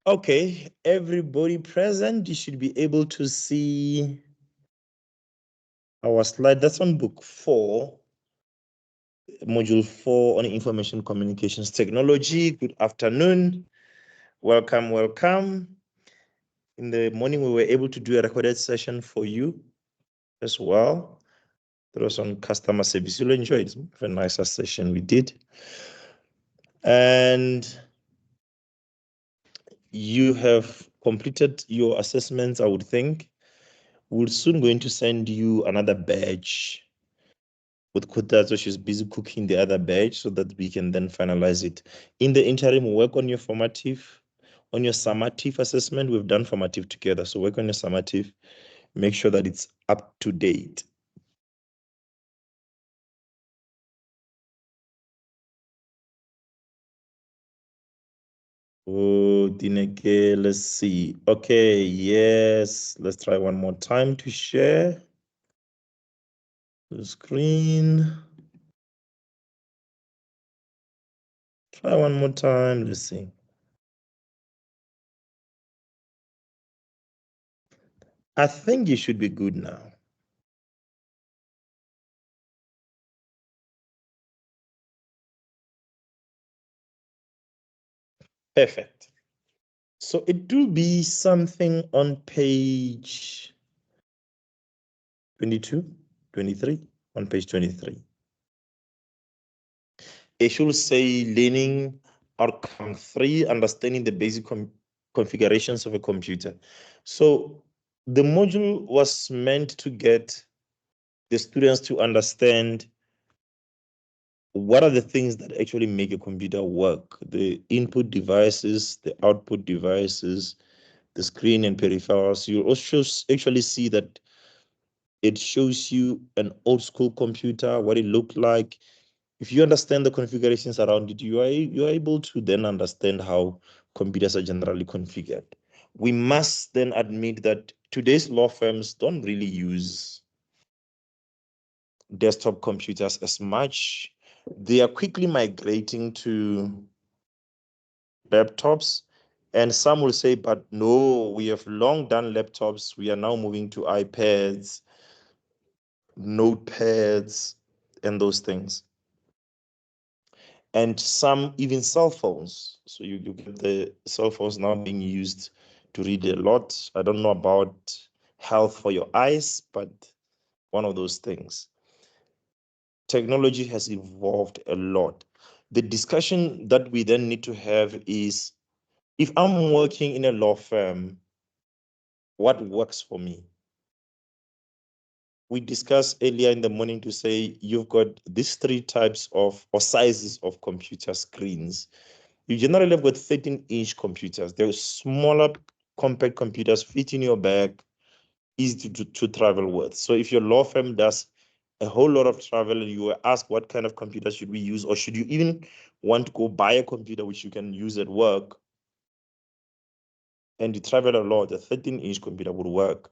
Okay, everybody present, you should be able to see our slide. That's on book 4, module 4 on information communications technology. Good afternoon. Welcome, welcome. In the morning, we were able to do a recorded session for you as well. That was on customer service. You'll enjoy it. It's a nicer session we did. And you have completed your assessments, I would think. We're soon going to send you another badge with Kuta, so she's busy cooking the other badge so that we can then finalize it. In the interim, work on your formative, on your summative assessment. We've done formative together, so work on your summative. Make sure that it's up to date. Oh, Dineke, let's see. Okay, yes, let's try one more time to share the screen. Try one more time, let's see. I think you should be good now. Perfect. So it will be something on page 22, 23, on page 23. It should say learning outcome 3, understanding the basic configurations of a computer. So the module was meant to get the students to understand what are the things that actually make a computer work, the input devices, the output devices, the screen and peripherals. You also actually see that it shows you an old school computer, what it looked like. If you understand the configurations around it, you are able to then understand how computers are generally configured. We must then admit that today's law firms don't really use desktop computers as much. They are quickly migrating to laptops. And some will say, but no, we have long done laptops. We are now moving to iPads, notepads, and those things. And some even cell phones. So you get the cell phones now being used to read a lot. I don't know about health for your eyes, but one of those things. Technology has evolved a lot. The discussion that we then need to have is, if I'm working in a law firm, what works for me? We discussed earlier in the morning to say you've got these 3 types of or sizes of computer screens. You generally have got 13-inch computers. They're smaller, compact computers, fit in your bag, easy to travel with. So if your law firm does a whole lot of travel and you were asked what kind of computer should we use, or should you even want to go buy a computer which you can use at work, and you travel a lot, a 13-inch computer would work.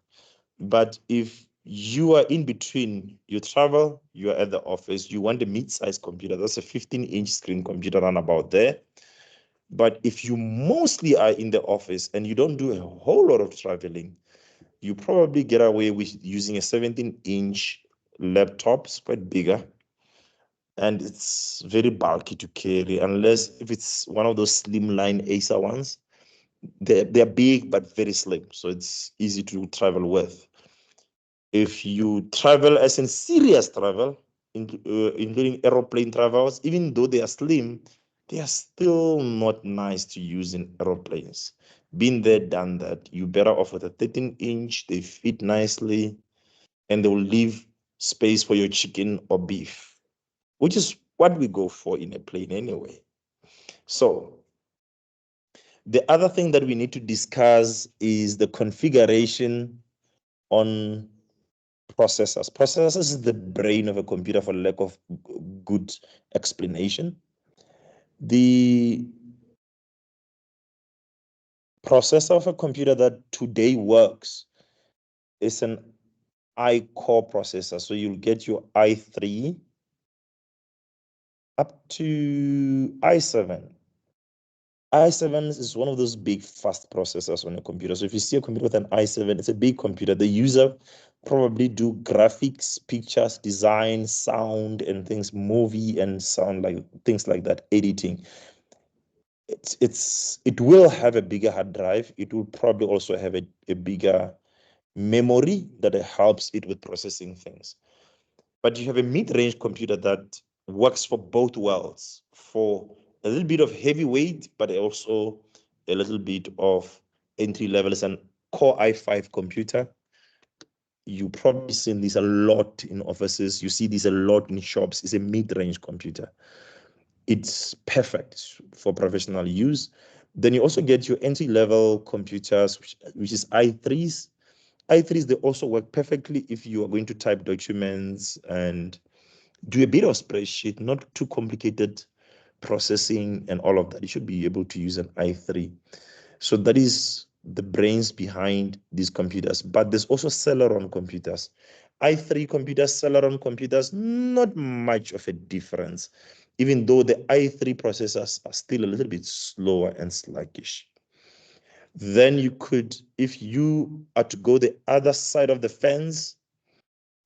But if you are in between, you travel, you are at the office, you want a mid-sized computer, that's a 15-inch screen computer run about there. But if you mostly are in the office and you don't do a whole lot of traveling, you probably get away with using a 17-inch laptop. It's quite bigger, and it's very bulky to carry, unless if it's one of those slimline Acer ones. They're big but very slim, so it's easy to travel with. If you travel as in serious travel, including aeroplane travels, even though they are slim, they are still not nice to use in aeroplanes. Been there, done that. You better off with a 13-inch. They fit nicely, and they will leave space for your chicken or beef, which is what we go for in a plane anyway. So the other thing that we need to discuss is the configuration on processors. Processors is the brain of a computer, for lack of good explanation. The processor of a computer that today works is an I-core processor. So you'll get your i3 up to i7. i7 is one of those big fast processors on a computer. So if you see a computer with an i7, it's a big computer. The user probably do graphics, pictures, design, sound, and things, movie and sound, like things like that, editing. It will have a bigger hard drive. It will probably also have a bigger memory that helps it with processing things. But you have a mid-range computer that works for both worlds, for a little bit of heavyweight, but also a little bit of entry level. It's an Core i5 computer. You probably seen this a lot in offices. You see this a lot in shops. It's a mid-range computer. It's perfect for professional use. Then you also get your entry-level computers, which is i3s. i3s, they also work perfectly if you are going to type documents and do a bit of spreadsheet, not too complicated processing and all of that. You should be able to use an i3. So that is the brains behind these computers. But there's also Celeron computers. i3 computers, Celeron computers, not much of a difference, even though the i3 processors are still a little bit slower and sluggish. Then you could, if you are to go the other side of the fence,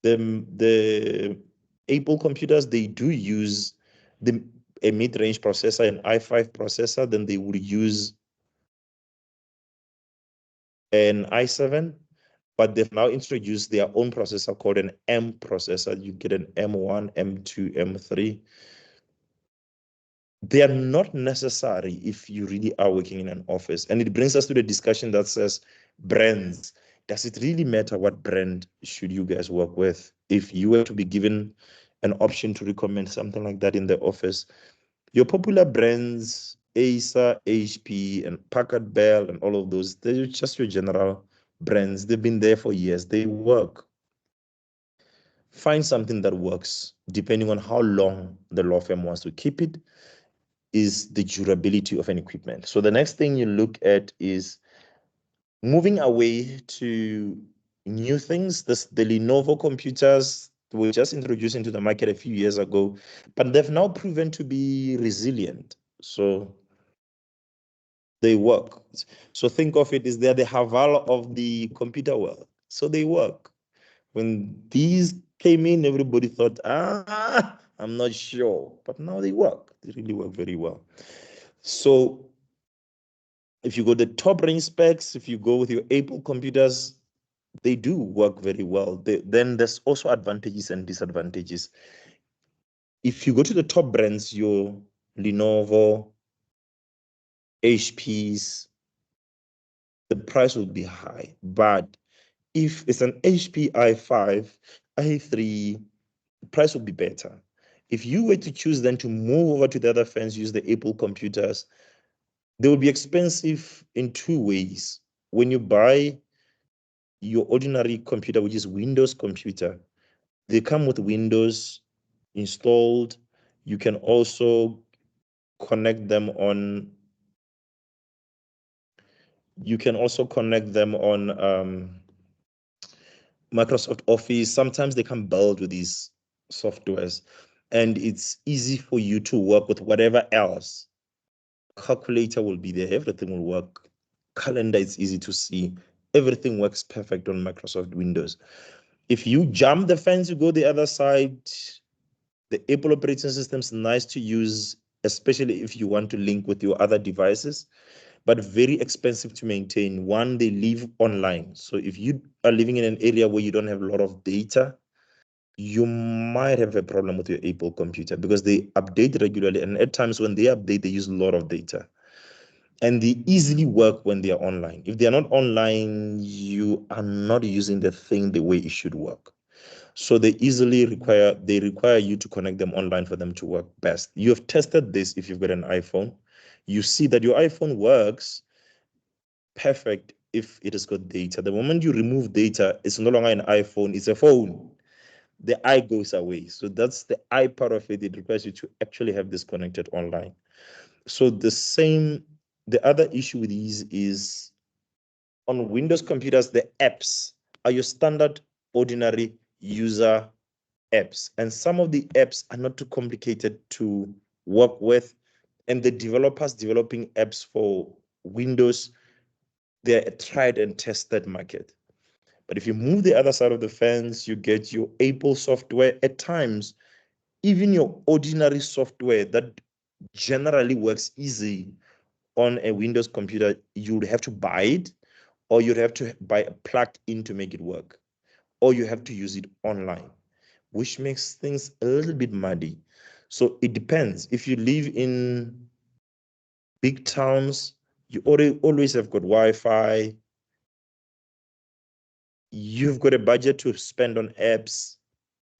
the Apple computers, they do use a mid-range processor, an i5 processor, then they would use an i7, but they've now introduced their own processor called an M processor. You get an M1, M2, M3. They are not necessary if you really are working in an office. And it brings us to the discussion that says brands. Does it really matter what brand should you guys work with? If you were to be given an option to recommend something like that in the office, your popular brands, Acer, HP, and Packard Bell, and all of those, they're just your general brands. They've been there for years. They work. Find something that works, depending on how long the law firm wants to keep it, is the durability of an equipment. So the next thing you look at is moving away to new things. The Lenovo computers were just introduced into the market a few years ago, but they've now proven to be resilient. So they work. So think of it as they're the Haval of the computer world. So they work. When these came in, everybody thought, I'm not sure. But now they work. They really work very well. So if you go the top range specs, if you go with your Apple computers, they do work very well. Then there's also advantages and disadvantages. If you go to the top brands, your Lenovo, HPs, the price will be high. But if it's an HP i5, i3, the price will be better. If you were to choose then to move over to the other fence, use the Apple computers, they will be expensive in two ways. When you buy your ordinary computer, which is Windows computer, they come with Windows installed. You can also connect them on Microsoft Office. Sometimes they come built with these softwares, and it's easy for you to work with whatever else. Calculator will be there, everything will work. Calendar is easy to see. Everything works perfect on Microsoft Windows. If you jump the fence, you go the other side, the Apple operating system is nice to use, especially if you want to link with your other devices, but very expensive to maintain. One, they live online. So if you are living in an area where you don't have a lot of data, you might have a problem with your Apple computer because they update regularly. And at times when they update, they use a lot of data. And they easily work when they are online. If they are not online, you are not using the thing the way it should work. So they require you to connect them online for them to work best. You have tested this if you've got an iPhone. You see that your iPhone works perfect if it has got data. The moment you remove data, it's no longer an iPhone, it's a phone. The I goes away. So that's the I part of it. It requires you to actually have this connected online. So the other issue with these is on Windows computers, the apps are your standard ordinary user apps. And some of the apps are not too complicated to work with. and the developers developing apps for Windows, they're a tried and tested market. But if you move the other side of the fence, you get your Apple software. At times, even your ordinary software that generally works easy on a Windows computer, you'd have to buy it, or you'd have to buy a plug-in to make it work, or you have to use it online, which makes things a little bit muddy. So it depends. If you live in big towns, you always have got Wi-Fi, you've got a budget to spend on apps,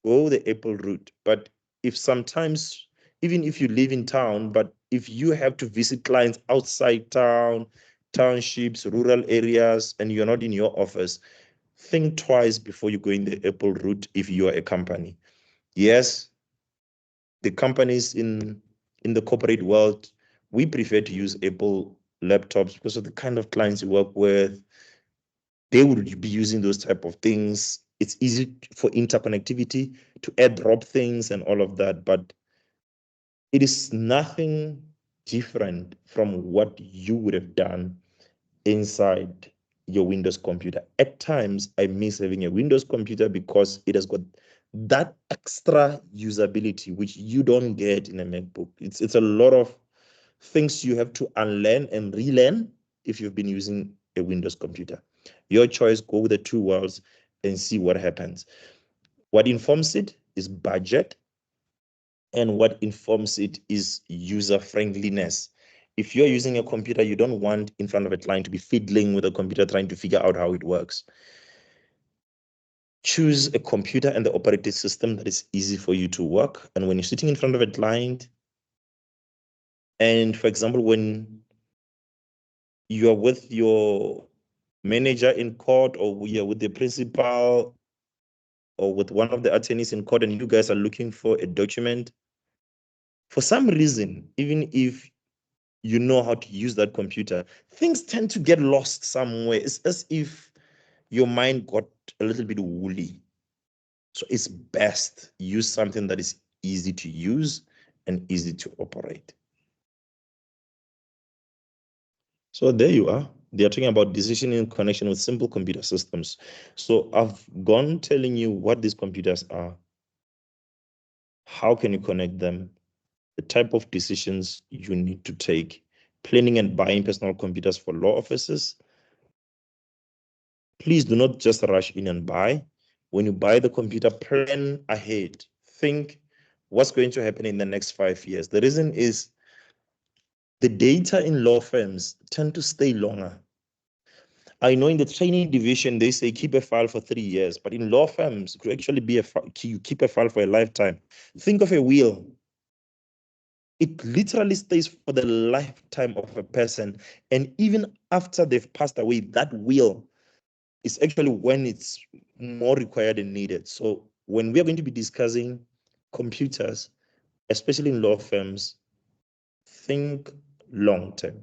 go the Apple route. But if sometimes, even if you live in town, but if you have to visit clients outside town, townships, rural areas, and you're not in your office, think twice before you go in the Apple route if you are a company. Yes, the companies in the corporate world, we prefer to use Apple laptops because of the kind of clients you work with. They would be using those type of things. It's easy for interconnectivity to airdrop things and all of that, but it is nothing different from what you would have done inside your Windows computer. At times, I miss having a Windows computer because it has got that extra usability, which you don't get in a MacBook. It's a lot of things you have to unlearn and relearn if you've been using a Windows computer. Your choice, go with the two worlds and see what happens. What informs it is budget, and what informs it is user friendliness. If you're using a computer, you don't want in front of a client to be fiddling with a computer trying to figure out how it works. Choose a computer and the operating system that is easy for you to work. And when you're sitting in front of a client, and for example, when you are with your manager in court, or you're with the principal, or with one of the attorneys in court, and you guys are looking for a document, for some reason, even if you know how to use that computer, things tend to get lost somewhere. It's as if your mind got a little bit woolly. So it's best use something that is easy to use and easy to operate. So there you are. They are talking about decision in connection with simple computer systems. So I've gone telling you what these computers are, how can you connect them, the type of decisions you need to take, planning and buying personal computers for law offices. Please do not just rush in and buy. When you buy the computer, plan ahead. Think what's going to happen in the next 5 years. The reason is the data in law firms tend to stay longer. I know in the training division, they say keep a file for 3 years, but in law firms, it could actually be you keep a file for a lifetime. Think of a will. It literally stays for the lifetime of a person. And even after they've passed away, that will is actually when it's more required and needed. So when we are going to be discussing computers, especially in law firms, think long term.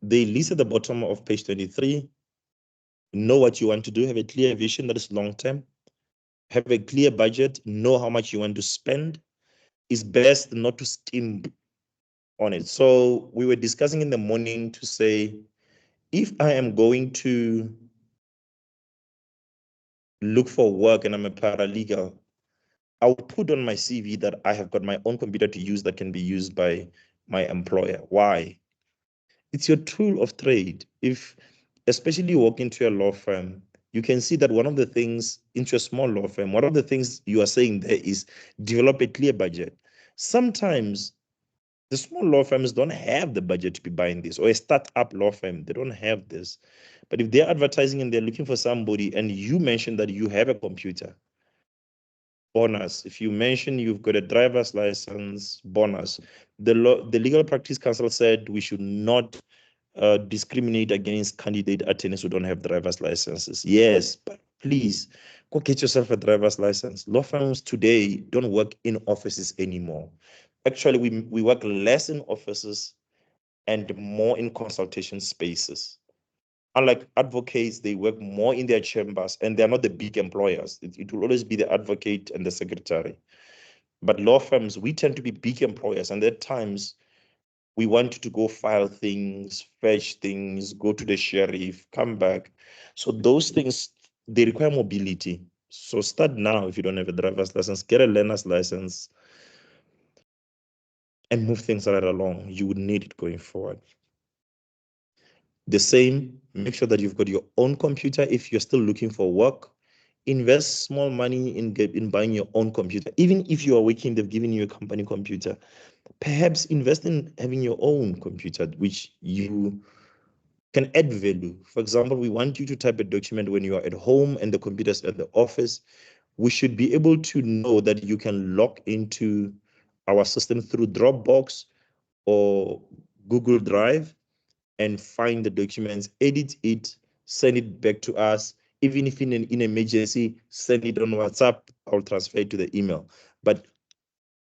They list at the bottom of page 23, know what you want to do, have a clear vision that is long term, have a clear budget, know how much you want to spend. It's best not to skim on it. So we were discussing in the morning to say, if I am going to look for work and I'm a paralegal, I'll put on my CV that I have got my own computer to use that can be used by my employer. Why? It's your tool of trade. If, especially you walk into a law firm, you can see that one of the things, into a small law firm, one of the things you are saying there is develop a clear budget. Sometimes the small law firms don't have the budget to be buying this, or a startup law firm, they don't have this. But if they're advertising and they're looking for somebody, and you mention that you have a computer, bonus. If you mention you've got a driver's license, bonus. The Legal Practice Council said we should not discriminate against candidate attorneys who don't have driver's licenses. Yes, but please go get yourself a driver's license. Law firms today don't work in offices anymore. Actually, we work less in offices and more in consultation spaces. Unlike advocates, they work more in their chambers and they're not the big employers. It will always be the advocate and the secretary. But law firms, we tend to be big employers, and at times we want to go file things, fetch things, go to the sheriff, come back. So those things, they require mobility. So start now if you don't have a driver's license, get a learner's license and move things right along. You would need it going forward. The same, make sure that you've got your own computer if you're still looking for work. Invest small money in buying your own computer. Even if you are working, they've given you a company computer. Perhaps invest in having your own computer, which you can add value. For example, we want you to type a document when you are at home and the computer's at the office. We should be able to know that you can log into our system through Dropbox or Google Drive and find the documents, edit it, send it back to us. Even if in an emergency, send it on WhatsApp, I'll transfer it to the email. But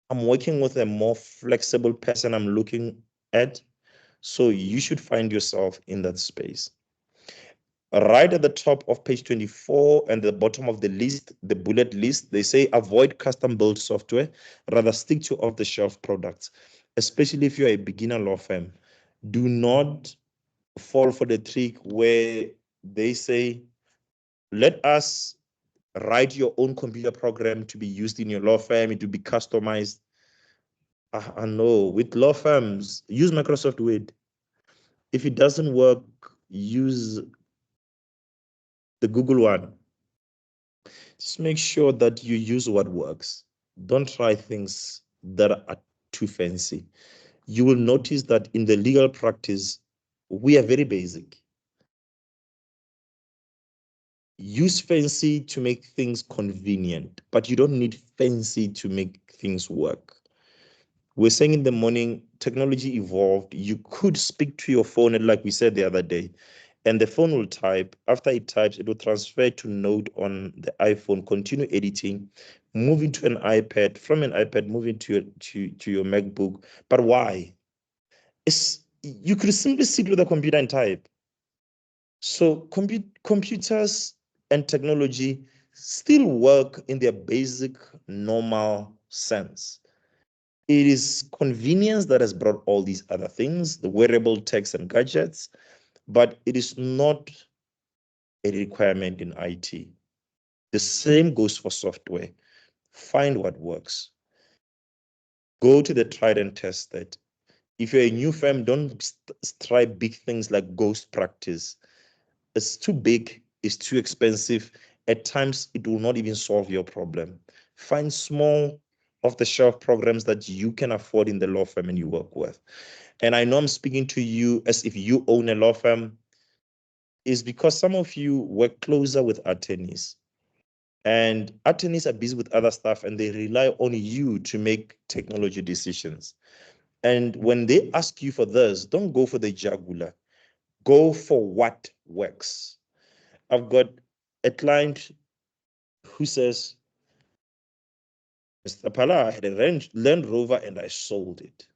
I'm working with a more flexible person I'm looking at. So you should find yourself in that space. Right at the top of page 24 and the bottom of the list, the bullet list, they say avoid custom built software, rather stick to off-the-shelf products, especially if you're a beginner law firm. Do not fall for the trick where they say, let us write your own computer program to be used in your law firm, it will be customized. I know, with law firms, use Microsoft Word. If it doesn't work, use the Google one. Just make sure that you use what works. Don't try things that are too fancy. You will notice that in the legal practice, we are very basic. Use fancy to make things convenient, but you don't need fancy to make things work. We're saying in the morning, technology evolved. You could speak to your phone, like we said the other day, and the phone will type. After it types, it will transfer to Note on the iPhone, continue editing, move into an iPad, from an iPad, move into your MacBook. But why? You could simply sit with a computer and type. So computers and technology still work in their basic, normal sense. It is convenience that has brought all these other things, the wearable techs and gadgets, but it is not a requirement in IT. The same goes for software. Find what works. Go to the tried and tested. If you're a new firm, don't try big things like ghost practice. It's too big, it's too expensive. At times, it will not even solve your problem. Find small off-the-shelf programs that you can afford in the law firm and you work with. And I know I'm speaking to you as if you own a law firm, is because some of you work closer with attorneys. And attorneys are busy with other stuff and they rely on you to make technology decisions. And when they ask you for this, don't go for the jugular. Go for what works. I've got a client who says, Mr. Pala, I had a Land Rover and I sold it.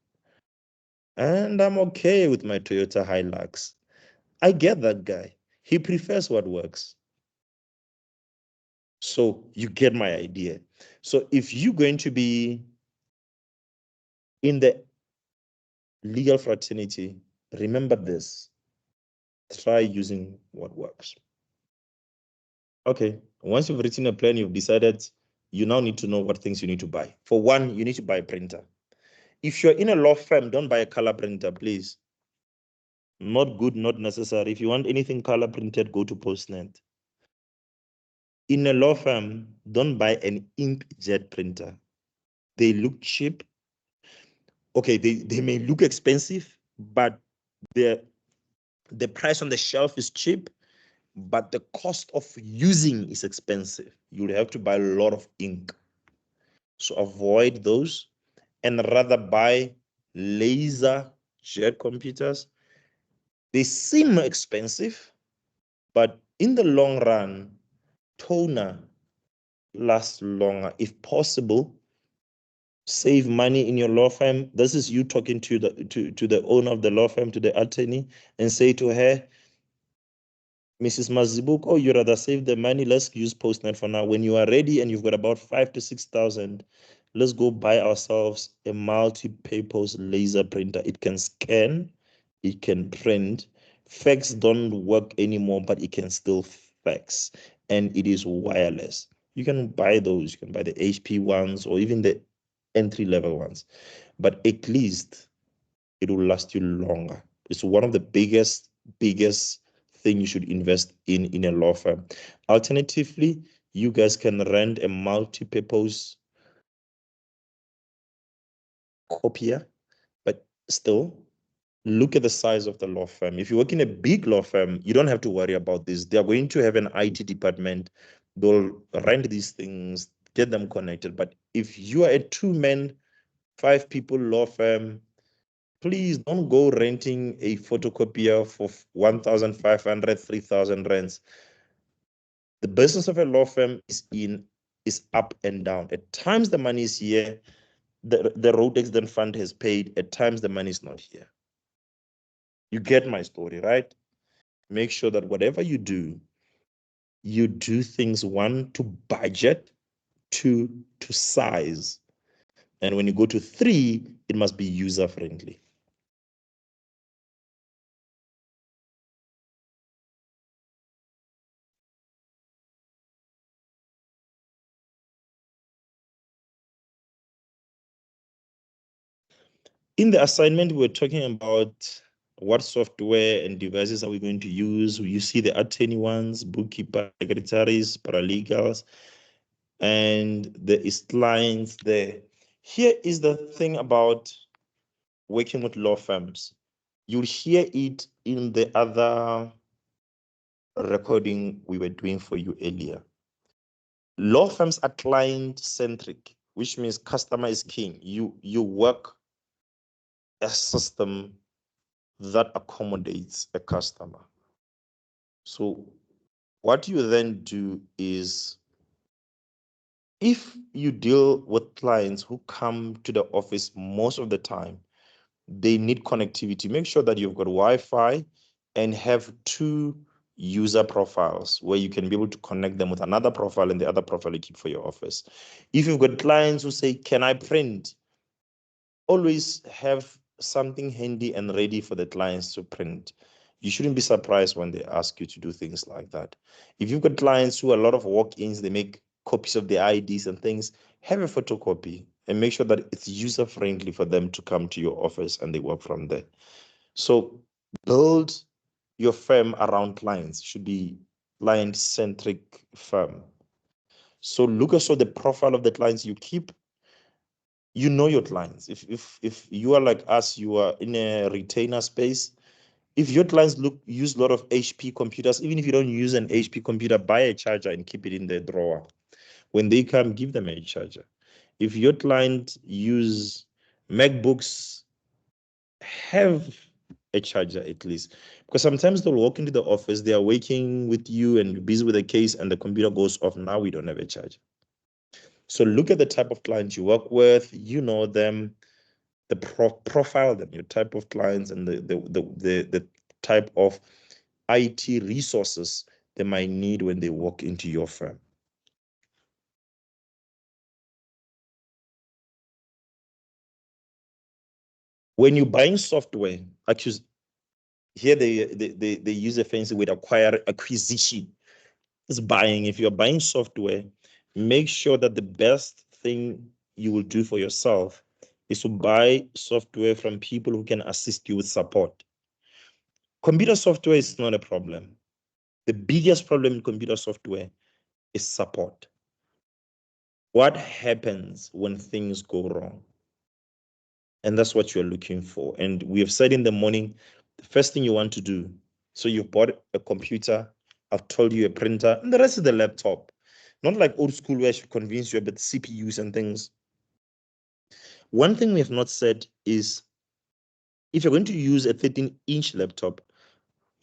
And I'm okay with my Toyota Hilux. I get that guy. He prefers what works. So you get my idea. So if you're going to be in the legal fraternity, remember this. Try using what works. Okay, once you've written a plan, you've decided, you now need to know what things you need to buy. For one, you need to buy a printer. If you're in a law firm, don't buy a color printer, please. Not good, not necessary. If you want anything color printed, go to Postnet. In a law firm, don't buy an inkjet printer. They look cheap. Okay, they may look expensive, but the price on the shelf is cheap, but the cost of using is expensive. You'll have to buy a lot of ink. So avoid those and rather buy laser jet computers. They seem expensive, but in the long run, toner lasts longer. If possible, save money in your law firm. This is you talking to the owner of the law firm, to the attorney, and say to her, Mrs. Mazibuko, you rather save the money. Let's use Postnet for now. When you are ready and you've got about 5,000 to 6,000, let's go buy ourselves a multi-purpose laser printer. It can scan, it can print. Fax don't work anymore, but it can still fax, and it is wireless. You can buy those. You can buy the HP ones or even the entry-level ones, but at least it will last you longer. It's one of the biggest thing you should invest in a law firm. Alternatively, you guys can rent a multi-purpose copier, but still look at the size of the law firm. If you work in a big law firm, you don't have to worry about this. They are going to have an IT department. They'll rent these things, get them connected. But if you are a two-man, five-people law firm, please don't go renting a photocopier for 1,500, 3,000 rands. The business of a law firm is up and down. At times the money is here, the road accident fund has paid. At times the money is not here. You get my story, right? Make sure that whatever you do things, one, to budget, two, to size, and when you go to three, it must be user friendly. In the assignment, we're talking about what software and devices are we going to use. You see the attorney ones, bookkeeper, secretaries, paralegals, and there is clients there. Here is the thing about working with law firms. You'll hear it in the other recording we were doing for you earlier. Law firms are client-centric, which means customer is king. You work a system that accommodates a customer. So what you then do is, if you deal with clients who come to the office most of the time, they need connectivity. Make sure that you've got Wi-Fi and have two user profiles where you can be able to connect them with another profile, and the other profile you keep for your office. If you've got clients who say, can I print? Always have something handy and ready for the clients to print. You shouldn't be surprised when they ask you to do things like that. If you've got clients who are a lot of walk-ins, they make copies of their IDs and things, have a photocopy and make sure that it's user-friendly for them to come to your office and they work from there. So build your firm around clients. It should be client-centric firm. So look also the profile of the clients you keep. You know your clients. If you are like us, you are in a retainer space. If your clients use a lot of HP computers, even if you don't use an HP computer, buy a charger and keep it in the drawer. When they come, give them a charger. If your client use MacBooks, have a charger at least, because sometimes they'll walk into the office, they are working with you and you're busy with a case and the computer goes off. Now we don't have a charger. So look at the type of clients you work with, you know them, the profile them, your type of clients, and the type of IT resources they might need when they walk into your firm. When you're buying software, actually, here they use a fancy word, acquisition. It's buying. If you're buying software, make sure that the best thing you will do for yourself is to buy software from people who can assist you with support. Computer software is not a problem. The biggest problem in computer software is support. What happens when things go wrong? And that's what you're looking for. And we have said in the morning, the first thing you want to do, so you've bought a computer, I've told you a printer, and the rest is the laptop. Not like old school where I should convince you about CPUs and things. One thing we have not said is, if you're going to use a 13-inch laptop,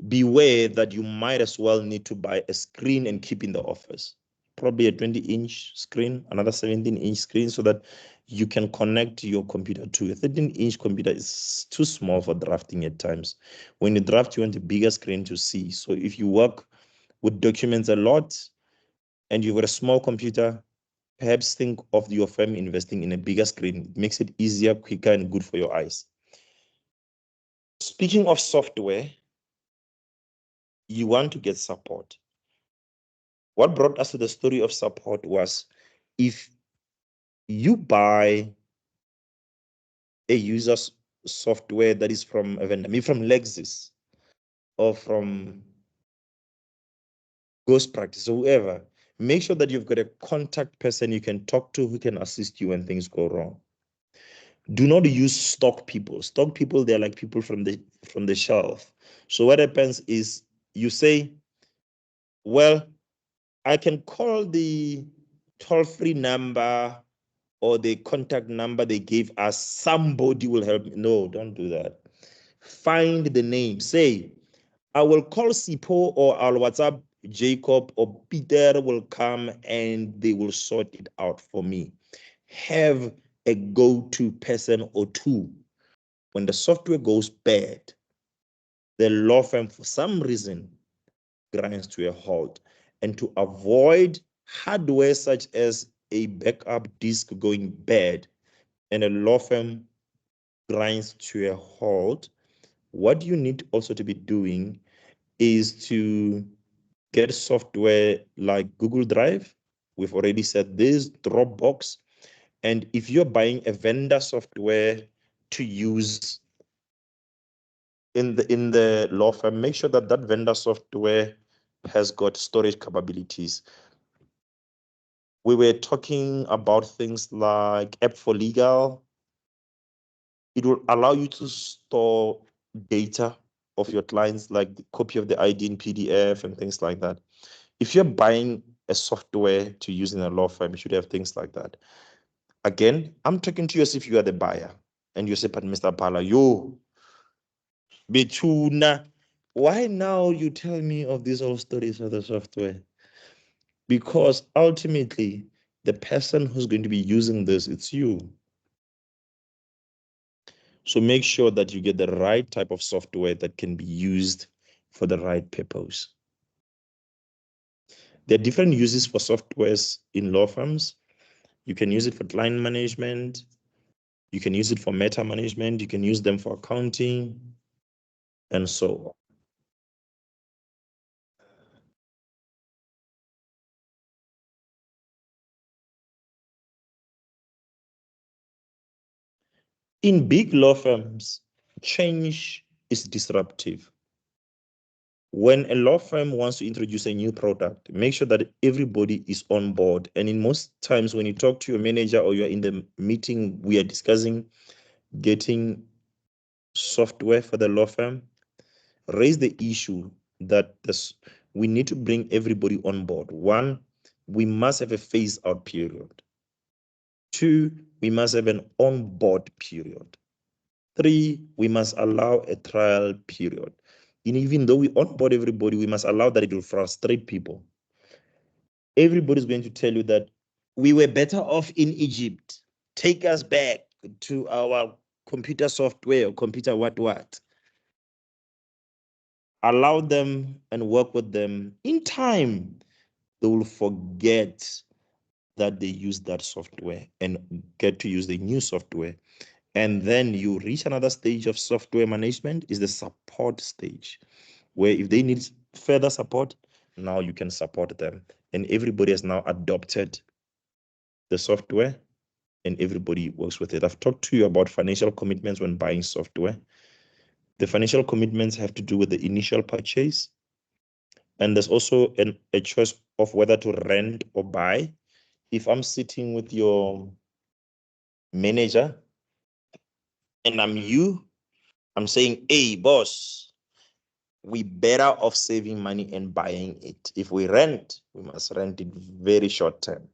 beware that you might as well need to buy a screen and keep in the office. Probably a 20-inch screen, another 17-inch screen, so that you can connect your computer to a 13-inch computer. Is too small for drafting at times. When you draft, you want a bigger screen to see. So if you work with documents a lot, and you've got a small computer, perhaps think of your firm investing in a bigger screen. It makes it easier, quicker, and good for your eyes. Speaking of software, you want to get support. What brought us to the story of support was if you buy a user's software that is from a vendor, maybe from Lexus or from Ghost Practice or whoever, make sure that you've got a contact person you can talk to who can assist you when things go wrong. Do not use stock people. Stock people, they're like people from the shelf. So what happens is you say, well, I can call the toll-free number or the contact number they gave us. Somebody will help me. No, don't do that. Find the name. Say, I will call Sipo or I'll WhatsApp Jacob or Peter will come and they will sort it out for me. Have a go-to person or two. When the software goes bad, the law firm, for some reason, grinds to a halt. And to avoid hardware such as a backup disk going bad and a law firm grinds to a halt, what you need also to be doing is to get software like Google Drive. We've already said this, Dropbox. And if you're buying a vendor software to use in the law firm, make sure that that vendor software has got storage capabilities. We were talking about things like App for Legal. It will allow you to store data of your clients, like the copy of the ID in PDF and things like that. If you're buying a software to use in a law firm, you should have things like that. Again, I'm talking to you as if you are the buyer and you say, but Mr. Pala, yo, Betuna, why now you tell me of these old stories of the software? Because ultimately, the person who's going to be using this, it's you. So make sure that you get the right type of software that can be used for the right purpose. There are different uses for softwares in law firms. You can use it for client management. You can use it for meta management. You can use them for accounting and so on. In big law firms, change is disruptive. When a law firm wants to introduce a new product, make sure that everybody is on board. And in most times when you talk to your manager or you're in the meeting, we are discussing getting software for the law firm, raise the issue that we need to bring everybody on board. One, we must have a phase out period. Two, we must have an on board period. Three, we must allow a trial period. And even though we onboard everybody, we must allow that it will frustrate people. Everybody's going to tell you that we were better off in Egypt. Take us back to our computer software or computer what. Allow them and work with them. In time, they will forget that they use that software and get to use the new software. And then you reach another stage of software management is the support stage, where if they need further support, now you can support them. And everybody has now adopted the software and everybody works with it. I've talked to you about financial commitments when buying software. The financial commitments have to do with the initial purchase. And there's also a choice of whether to rent or buy. If I'm sitting with your manager and I'm saying, hey, boss, we better off saving money and buying it. If we rent, we must rent it very short term.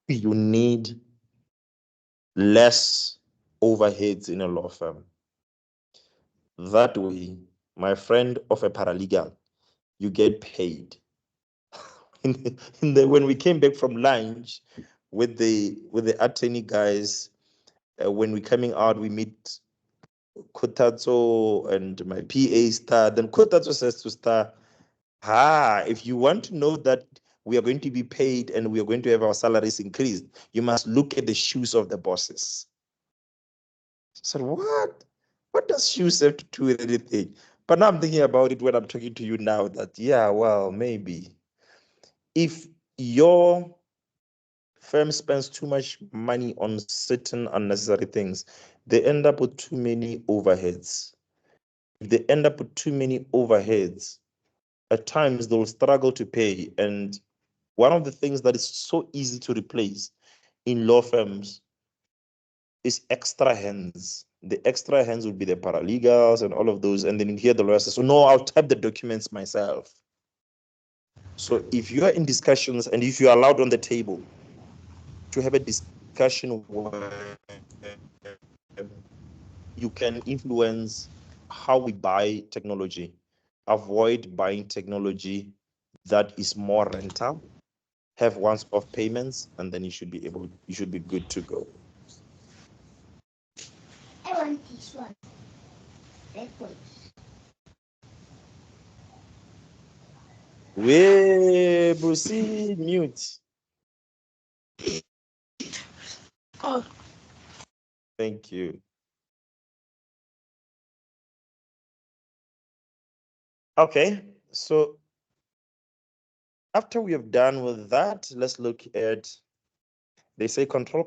You need less overheads in a law firm. That way, my friend of a paralegal, you get paid. When we came back from lunch with the attorney guys, when we're coming out, we meet Kotatso and my PA Star. Then Kotatso says to Star, If you want to know that we are going to be paid and we are going to have our salaries increased, you must look at the shoes of the bosses. I said, what? What does shoes have to do with anything? But now I'm thinking about it when I'm talking to you now that, yeah, well, maybe. If your firm spends too much money on certain unnecessary things, they end up with too many overheads. If they end up with too many overheads, at times they'll struggle to pay. And one of the things that is so easy to replace in law firms is extra hands. The extra hands would be the paralegals and all of those. And then you hear the lawyer say, so no, I'll type the documents myself. So if you are in discussions and if you are allowed on the table to have a discussion where you can influence how we buy technology, avoid buying technology that is more rental, have once-off payments, and then you should be good to go. I want this one. That one. Way, Brucey, mute. Oh. Thank you. Okay, so after we have done with that, let's look at, they say control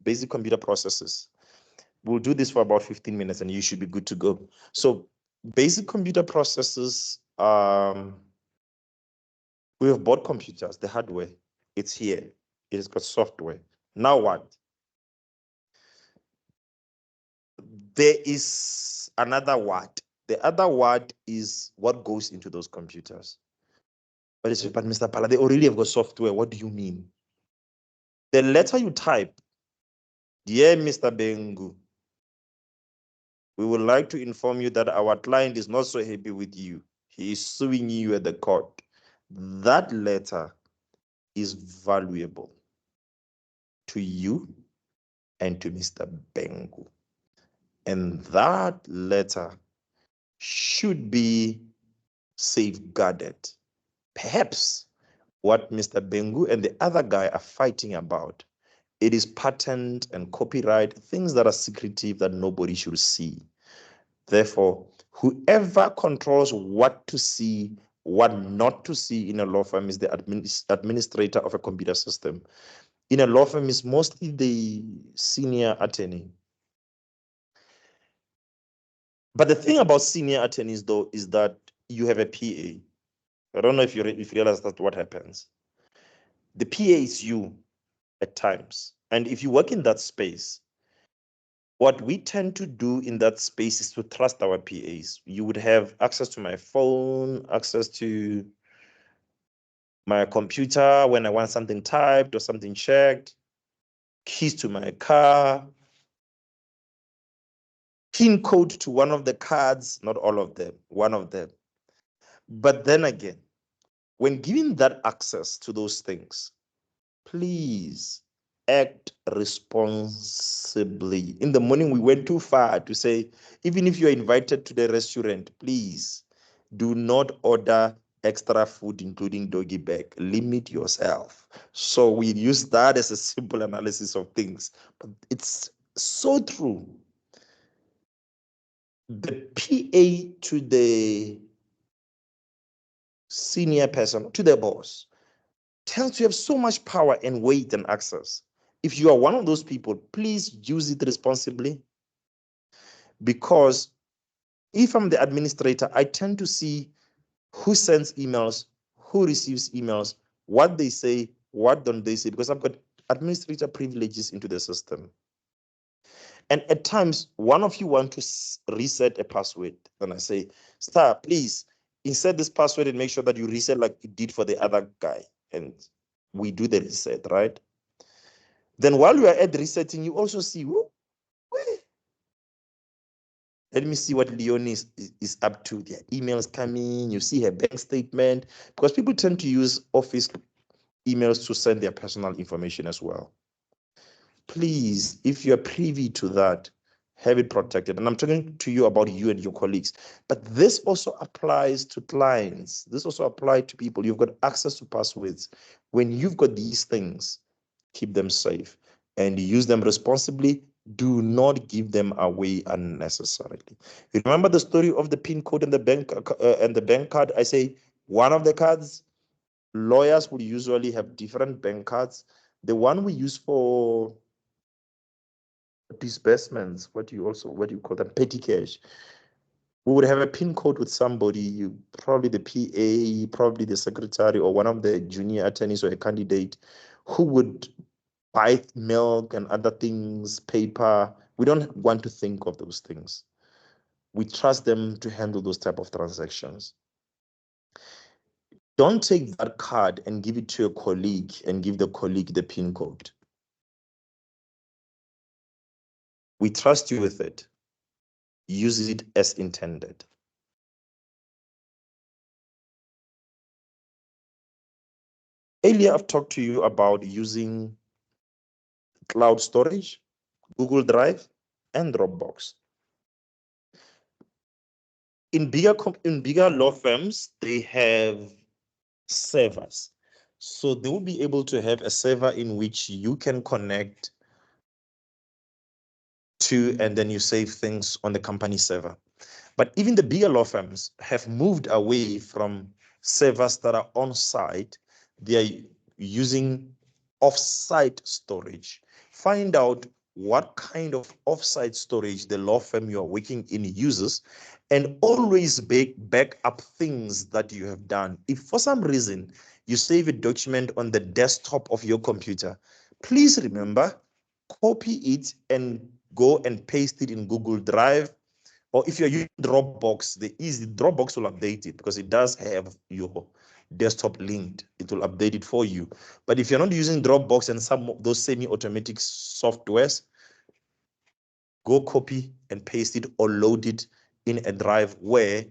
basic computer processes. We'll do this for about 15 minutes and you should be good to go. So basic computer processes, we have bought computers, the hardware, it's here. It has got software. Now what? There is another what. The other what is what goes into those computers. But Mr. Pala, they already have got software. What do you mean? The letter you type, dear Mr. Bengu, we would like to inform you that our client is not so happy with you. He is suing you at the court. That letter is valuable to you and to Mr. Bengu. And that letter should be safeguarded. Perhaps what Mr. Bengu and the other guy are fighting about, it is patent and copyright, things that are secretive that nobody should see. Therefore, whoever controls what to see, what not to see in a law firm is the administrator of a computer system. In a law firm is mostly the senior attorney. But the thing about senior attorneys, though, is that you have a PA. I don't know if you realize that what happens. The PA is you at times. And if you work in that space, what we tend to do in that space is to trust our PAs. You would have access to my phone, access to my computer when I want something typed or something checked, keys to my car, PIN code to one of the cards, not all of them, one of them. But then again, when given that access to those things, please act responsibly. In the morning, we went too far to say, even if you're invited to the restaurant, please do not order extra food, including doggy bag. Limit yourself. So we use that as a simple analysis of things. But it's so true. The PA to the senior person, to the boss, tends to have so much power and weight and access. If you are one of those people, please use it responsibly. Because if I'm the administrator, I tend to see who sends emails, who receives emails, what they say, what don't they say, because I've got administrator privileges into the system. And at times, one of you want to reset a password. And I say, Star, please insert this password and make sure that you reset like you did for the other guy. And we do the reset, right? Then while you are at resetting, you also see, let me see what Leonie is up to. Their emails coming, you see her bank statement, because people tend to use office emails to send their personal information as well. Please, if you're privy to that, have it protected. And I'm talking to you about you and your colleagues. But this also applies to clients. This also applies to people. You've got access to passwords. When you've got these things, keep them safe and use them responsibly. Do not give them away unnecessarily. Remember the story of the PIN code and the bank card? I say one of the cards, lawyers would usually have different bank cards. The one we use for disbursements, what do you call them? Petty cash. We would have a PIN code with somebody, probably the PA, probably the secretary, or one of the junior attorneys or a candidate who would buy milk and other things, paper. We don't want to think of those things. We trust them to handle those type of transactions. Don't take that card and give it to your colleague and give the colleague the PIN code. We trust you with it. Use it as intended. Earlier, I've talked to you about using cloud storage, Google Drive, and Dropbox. In bigger law firms, they have servers. So they will be able to have a server in which you can connect to, and then you save things on the company server. But even the bigger law firms have moved away from servers that are on site. They are using off-site storage. Find out what kind of off-site storage the law firm you are working in uses, and always back up things that you have done. If for some reason you save a document on the desktop of your computer, please remember, copy it and go and paste it in Google Drive. Or if you're using Dropbox, the Dropbox will update it because it does have your desktop linked. It will update it for you. But if you're not using Dropbox and some of those semi-automatic softwares, go copy and paste it or load it in a drive where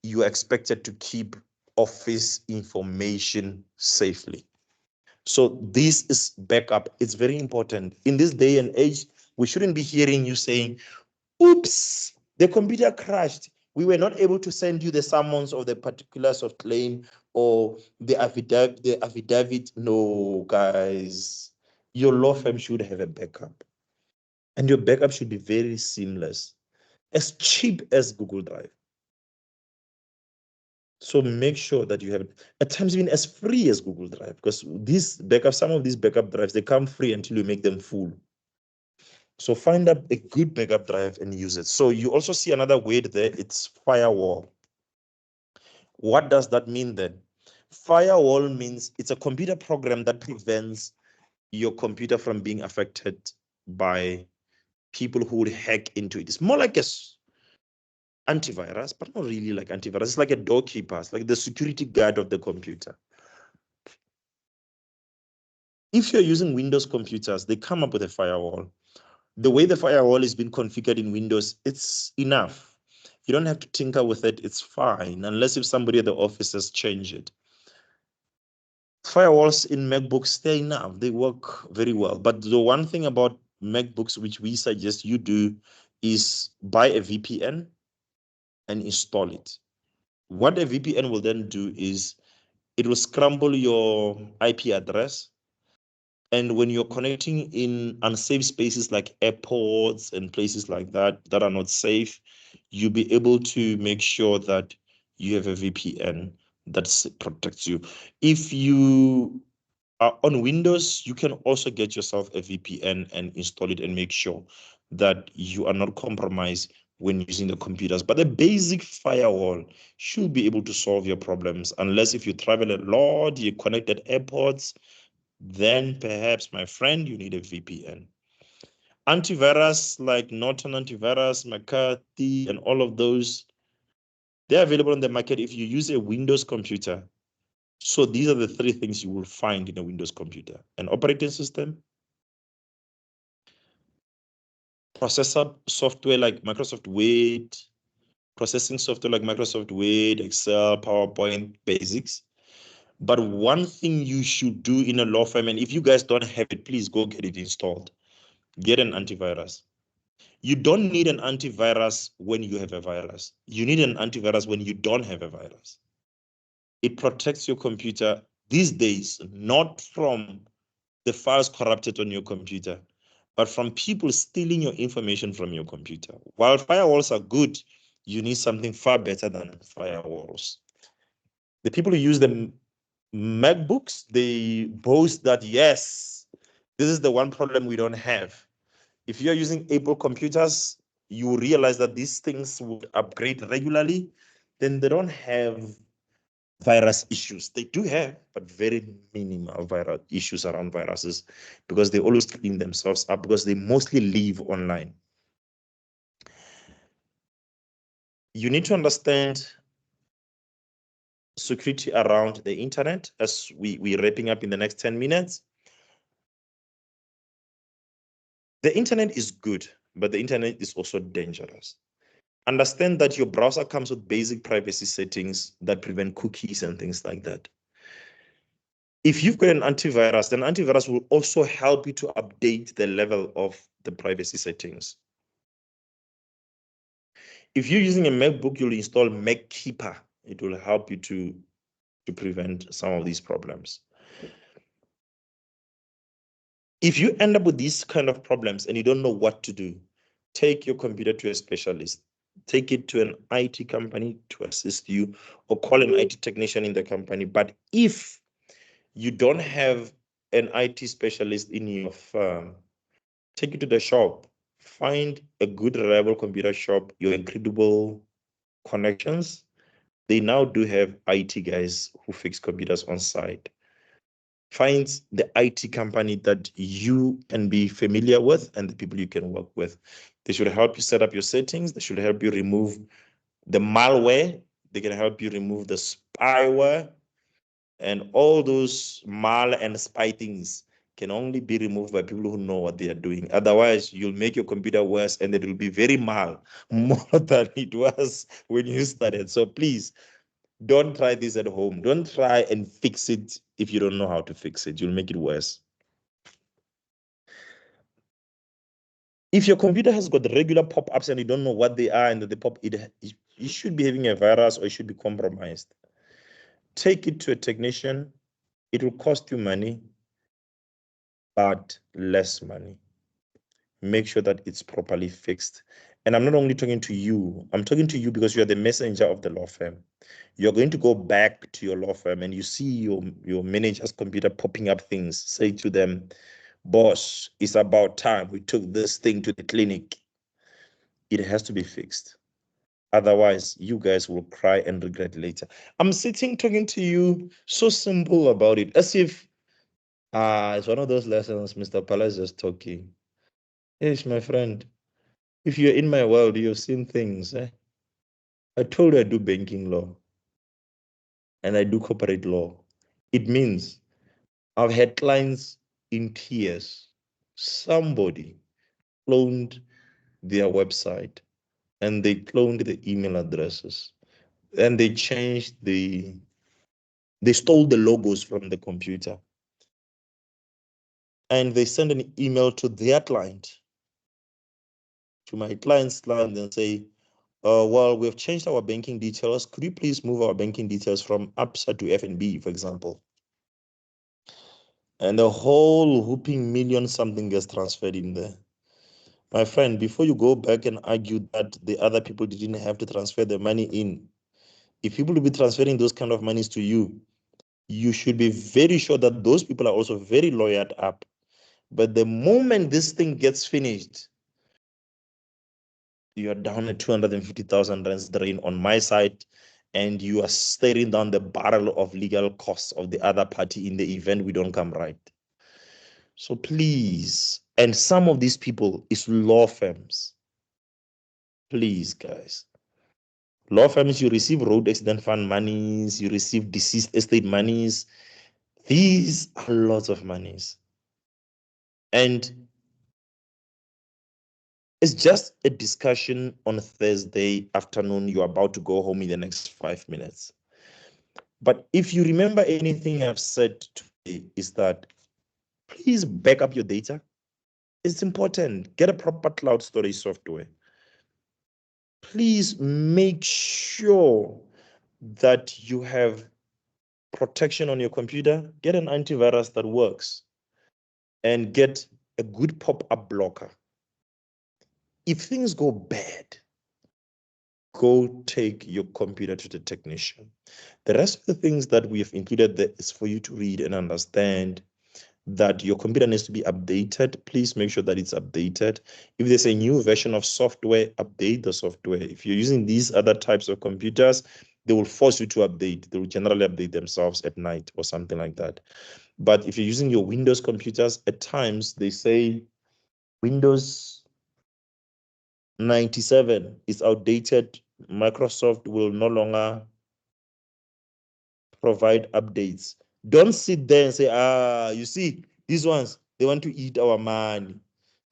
you are expected to keep office information safely. So this is backup. It's very important. In this day and age, we shouldn't be hearing you saying, oops, the computer crashed. We were not able to send you the summons of the particulars of claim or the affidavit. No, guys, your law firm should have a backup. And your backup should be very seamless, as cheap as Google Drive. So make sure that you have it, at times even as free as Google Drive, because some of these backup drives, they come free until you make them full. So find a good backup drive and use it. So you also see another word there, it's firewall. What does that mean then? Firewall means it's a computer program that prevents your computer from being affected by people who would hack into it. It's more like a antivirus, but not really like antivirus. It's like a doorkeeper. It's like the security guard of the computer. If you're using Windows computers, they come up with a firewall. The way the firewall is being configured in Windows, it's enough. You don't have to tinker with it. It's fine, unless if somebody at the office has changed it. Firewalls in MacBooks, they're enough. They work very well. But the one thing about MacBooks, which we suggest you do, is buy a VPN and install it. What a VPN will then do is it will scramble your IP address. And when you're connecting in unsafe spaces like airports and places like that that are not safe, you'll be able to make sure that you have a VPN that protects you. If you are on Windows, you can also get yourself a VPN and install it and make sure that you are not compromised when using the computers. But the basic firewall should be able to solve your problems, unless if you travel a lot, you connect at airports, then perhaps, my friend, you need a VPN. Antivirus like Norton Antivirus, McCarthy, and all of those, they're available on the market if you use a Windows computer. So these are the three things you will find in a Windows computer: an operating system, processor software like Microsoft Word, processing software like Microsoft Word, Excel, PowerPoint, basics. But one thing you should do in a law firm, and if you guys don't have it, please go get it installed. Get an antivirus. You don't need an antivirus when you have a virus. You need an antivirus when you don't have a virus. It protects your computer these days, not from the files corrupted on your computer, but from people stealing your information from your computer. While firewalls are good, you need something far better than firewalls. The people who use the MacBooks, they boast that, yes, this is the one problem we don't have. If you're using Apple computers, you realize that these things would upgrade regularly, then they don't have virus issues. They do have, but very minimal viral issues around viruses because they always clean themselves up because they mostly live online. You need to understand security around the internet as we're wrapping up in the next 10 minutes. The internet is good, but the internet is also dangerous. Understand that your browser comes with basic privacy settings that prevent cookies and things like that. If you've got an antivirus, then antivirus will also help you to update the level of the privacy settings. If you're using a MacBook, you'll install MacKeeper. It will help you to prevent some of these problems. If you end up with these kind of problems and you don't know what to do, take your computer to a specialist. Take it to an IT company to assist you, or call an IT technician in the company. But if you don't have an IT specialist in your firm, take it to the shop. Find a good, reliable computer shop, your incredible connections. They now do have IT guys who fix computers on site. Find the IT company that you can be familiar with and the people you can work with. They should help you set up your settings. They should help you remove the malware. They can help you remove the spyware. And all those mal and spy things can only be removed by people who know what they are doing. Otherwise, you'll make your computer worse and it will be very mal, more than it was when you started. So please, don't try this at home. Don't try and fix it if you don't know how to fix it. You'll make it worse. If your computer has got regular pop-ups and you don't know what they are and that you should be having a virus or it should be compromised. Take it to a technician. It will cost you money, but less money. Make sure that it's properly fixed. And I'm not only talking to you, I'm talking to you because you're the messenger of the law firm. You're going to go back to your law firm and you see your manager's computer popping up things. Say to them, boss, it's about time we took this thing to the clinic. It has to be fixed. Otherwise, you guys will cry and regret later. I'm sitting talking to you so simple about it, as if it's one of those lessons Mr. Palace is talking. Yes, my friend, if you're in my world, you've seen things. I told you I do banking law and I do corporate law. It means I've had clients in tears. Somebody cloned their website and they cloned the email addresses and they stole the logos from the computer and they send an email to their client, to my client's client, and say, well, we've changed our banking details. Could you please move our banking details from ABSA to FNB, for example? And the whole whooping million something gets transferred in there. My friend, before you go back and argue that the other people didn't have to transfer the money in, if people will be transferring those kind of monies to you, you should be very sure that those people are also very lawyered up. But the moment this thing gets finished, you are down at 250,000 rands drain on my side, and you are staring down the barrel of legal costs of the other party in the event we don't come right. So please, and some of these people is law firms. Please, guys. Law firms, you receive road accident fund monies, you receive deceased estate monies. These are lots of monies. And it's just a discussion on Thursday afternoon. You're about to go home in the next 5 minutes. But if you remember anything I've said today, is that please back up your data. It's important. Get a proper cloud storage software. Please make sure that you have protection on your computer. Get an antivirus that works and get a good pop-up blocker. If things go bad, go take your computer to the technician. The rest of the things that we have included there is for you to read and understand that your computer needs to be updated. Please make sure that it's updated. If there's a new version of software, update the software. If you're using these other types of computers, they will force you to update. They will generally update themselves at night or something like that. But if you're using your Windows computers, at times they say Windows 97 is outdated. Microsoft will no longer provide updates. Don't sit there and say, you see, these ones, they want to eat our money.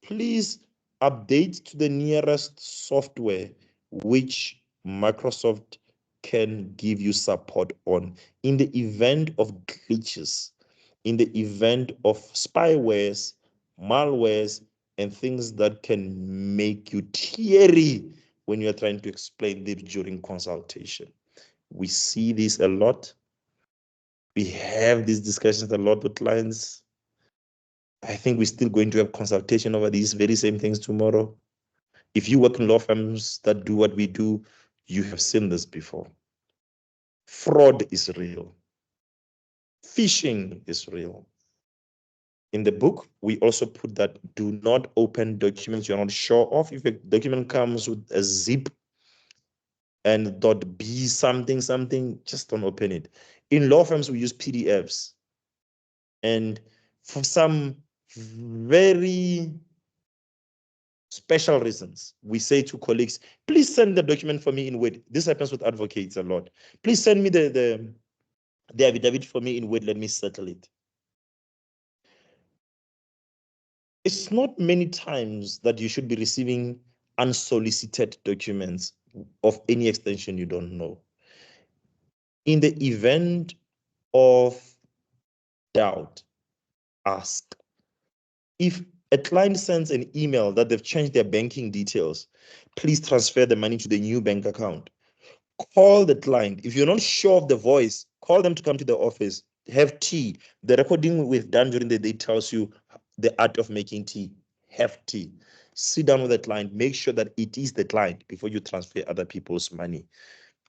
Please update to the nearest software which Microsoft can give you support on in the event of glitches, in the event of spywares, malwares, and things that can make you teary when you're trying to explain this during consultation. We see this a lot. We have these discussions a lot with clients. I think we're still going to have consultation over these very same things tomorrow. If you work in law firms that do what we do, you have seen this before. Fraud is real. Phishing is real. In the book, we also put that do not open documents you're not sure of. If a document comes with a zip and .b something, just don't open it. In law firms, we use PDFs. And for some very special reasons, we say to colleagues, please send the document for me in Word. This happens with advocates a lot. Please send me the affidavit for me in Word. Let me settle it. It's not many times that you should be receiving unsolicited documents of any extension you don't know. In the event of doubt, ask. If a client sends an email that they've changed their banking details, please transfer the money to the new bank account. Call the client. If you're not sure of the voice, call them to come to the office. Have tea. The recording we've done during the day tells you the art of making tea. Have tea. Sit down with the client. Make sure that it is the client before you transfer other people's money.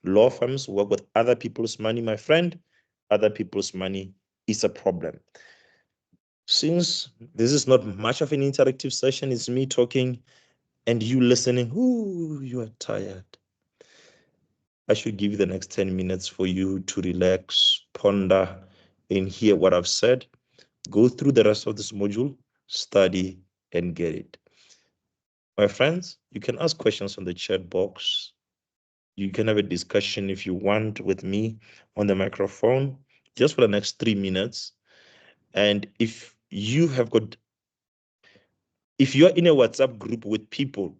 Law firms work with other people's money, my friend. Other people's money is a problem. Since this is not much of an interactive session, it's me talking and you listening. Ooh, you are tired. I should give you the next 10 minutes for you to relax, ponder, and hear what I've said. Go through the rest of this module, study, and get it. My friends, you can ask questions on the chat box. You can have a discussion if you want with me on the microphone just for the next 3 minutes. And if you're in a WhatsApp group with people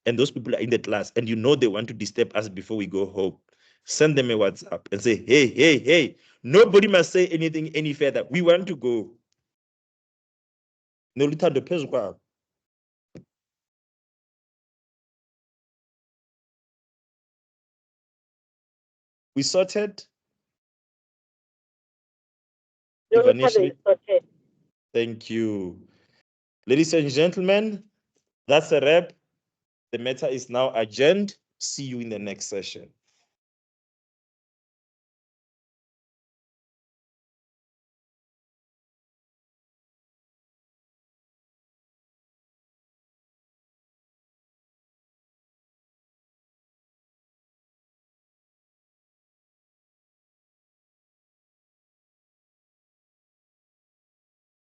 and those people are in the class and you know they want to disturb us before we go home, send them a WhatsApp and say, hey, nobody must say anything any further. We want to go. We sorted. Thank you. Ladies and gentlemen, that's a wrap. The matter is now adjourned. See you in the next session.